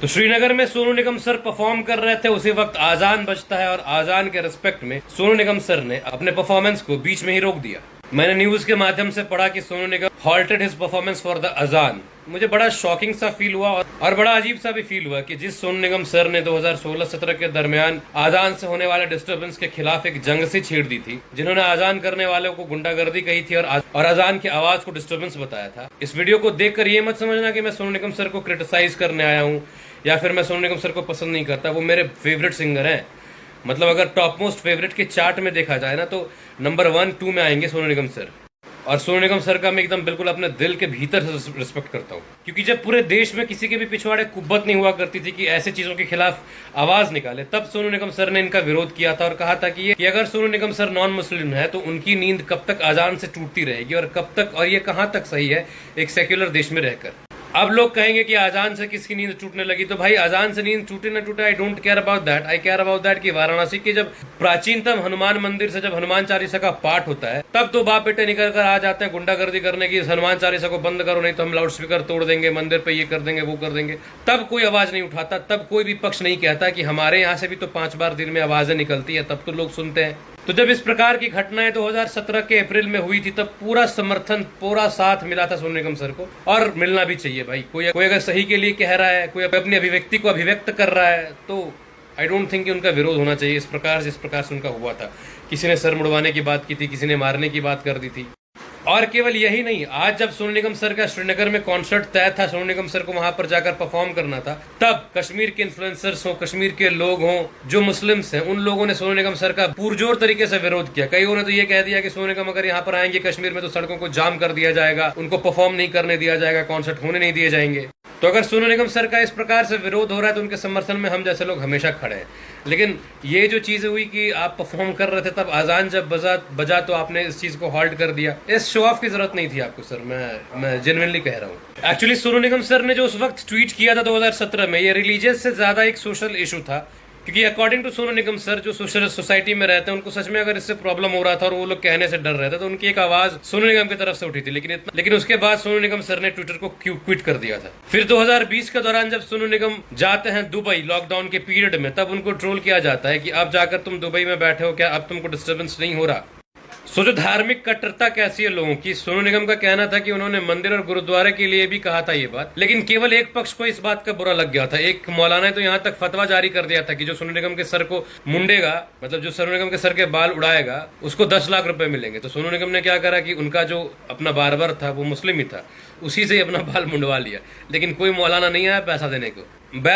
तो श्रीनगर में Sonu Nigam sir perform कर रहे थे, उसी वक्त आजान बजता है और आजान के रिस्पेक्ट में सोनू निगम सर ने अपने परफॉर्मेंस को बीच में ही रोक दिया। मैंने न्यूज के माध्यम से पढ़ा कि Sonu Nigam halted his performance for the azaan. मुझे बड़ा शॉकिंग सा फील हुआ और बड़ा अजीब सा भी फील हुआ कि जिस सोनू निगम सर ने 2016-17 के दरमियान आजान से होने वाले डिस्टर्बेंस के खिलाफ एक जंग सी छेड़ दी थी, जिन्होंने आजान करने वालों को गुंडागर्दी कही थी और अजान की आवाज को डिस्टर्बेंस बताया था। इस वीडियो को देखकर ये मत समझना कि मैं सोनू निगम सर को क्रिटिसाइज करने आया हूँ या फिर मैं सोनू निगम सर को पसंद नहीं करता। वो मेरे फेवरेट सिंगर हैं। मतलब अगर टॉप मोस्ट फेवरेट के चार्ट में देखा जाए ना, तो नंबर 1-2 में आएंगे सोनू निगम सर। और सोनू निगम सर का मैं एकदम बिल्कुल अपने दिल के भीतर से रिस्पेक्ट करता हूँ, क्योंकि जब पूरे देश में किसी के भी पिछवाड़े कुब्बत नहीं हुआ करती थी कि ऐसे चीजों के खिलाफ आवाज निकाले, तब सोनू निगम सर ने इनका विरोध किया था और कहा था कि अगर Sonu Nigam sir non Muslim है तो उनकी नींद कब तक अजान से टूटती रहेगी और कब तक, और ये कहाँ तक सही है एक सेक्युलर देश में रहकर। अब लोग कहेंगे कि अजान से किसकी नींद टूटने लगी, तो भाई अजान से नींद टूटे ना टूटे, I don't care about that. I care about that कि वाराणसी के जब प्राचीनतम हनुमान मंदिर से जब हनुमान चालीसा का पाठ होता है, तब तो बाप बेटे निकल कर आ जाते हैं गुंडागर्दी करने की, हनुमान चालीसा को बंद करो नहीं तो हम लाउड स्पीकर तोड़ देंगे, मंदिर पे ये कर देंगे वो कर देंगे। तब कोई आवाज नहीं उठाता, तब कोई भी पक्ष नहीं कहता कि हमारे यहाँ से भी तो 5 बार दिन में आवाजें निकलती है, तब तो लोग सुनते हैं। तो जब इस प्रकार की घटनाएं 2017 के अप्रैल में हुई थी, तब पूरा समर्थन, पूरा साथ मिला था सोनू निगम सर को, और मिलना भी चाहिए भाई। कोई अगर सही के लिए कह रहा है, कोई अपनी अभिव्यक्ति को अभिव्यक्त कर रहा है, तो आई डोंट थिंक कि उनका विरोध होना चाहिए इस प्रकार से उनका हुआ था। किसी ने सर मुड़वाने की बात की थी, किसी ने मारने की बात कर दी थी। और केवल यही नहीं, आज जब सोनू निगम सर का श्रीनगर में कॉन्सर्ट तय था, सोनू निगम सर को वहां पर जाकर परफॉर्म करना था, तब कश्मीर के इन्फ्लुएंसर्स हो, कश्मीर के लोग हों जो मुस्लिम्स हैं, उन लोगों ने सोनू निगम सर का पुरजोर तरीके से विरोध किया। कईयों ने तो ये कह दिया कि सोनू निगम अगर यहाँ पर आएंगे कश्मीर में तो सड़कों को जाम कर दिया जाएगा, उनको परफॉर्म नहीं करने दिया जाएगा, कॉन्सर्ट होने नहीं दिए जाएंगे। तो अगर सोनू निगम सर का इस प्रकार से विरोध हो रहा है तो उनके समर्थन में हम जैसे लोग हमेशा खड़े हैं। लेकिन ये जो चीज हुई कि आप परफॉर्म कर रहे थे, तब अजान जब बजा तो आपने इस चीज को हॉल्ट कर दिया, इस शो ऑफ की जरूरत नहीं थी आपको सर। मैं जेन्युइनली कह रहा हूँ। एक्चुअली सोनू निगम सर ने जो उस वक्त ट्वीट किया था 2017 में, ये रिलीजियस से ज्यादा एक सोशल इशू था, क्योंकि according to Sonu Nigam sir जो सोशल सोसाइटी में रहते हैं, उनको सच में अगर इससे प्रॉब्लम हो रहा था और वो लोग कहने से डर रहे थे, तो उनकी एक आवाज सोनू निगम की तरफ से उठी थी। लेकिन उसके बाद सोनू निगम सर ने ट्विटर को क्विट कर दिया था। फिर 2020 के दौरान जब सोनू निगम जाते हैं दुबई लॉकडाउन के पीरियड में, तब उनको ट्रोल किया जाता है कि अब जाकर तुम दुबई में बैठे हो, क्या अब तुमको डिस्टर्बेंस नहीं हो रहा। सोचो धार्मिक कट्टरता कैसी है लोगों की। सोनू निगम का कहना था कि उन्होंने मंदिर और गुरुद्वारे के लिए भी कहा था ये बात, लेकिन केवल एक पक्ष को इस बात का बुरा लग गया था। एक मौलाना ने तो यहाँ तक फतवा जारी कर दिया था कि जो सोनू निगम के सर को मुंडेगा, मतलब जो सोनू निगम के सर के बाल उड़ाएगा, उसको 10 लाख रुपए मिलेंगे। तो सोनू निगम ने क्या करा कि उनका जो अपना बार्बर था वो मुस्लिम ही था, उसी से ही अपना बाल मुंडवा लिया। लेकिन कोई मौलाना नहीं आया पैसा देने को।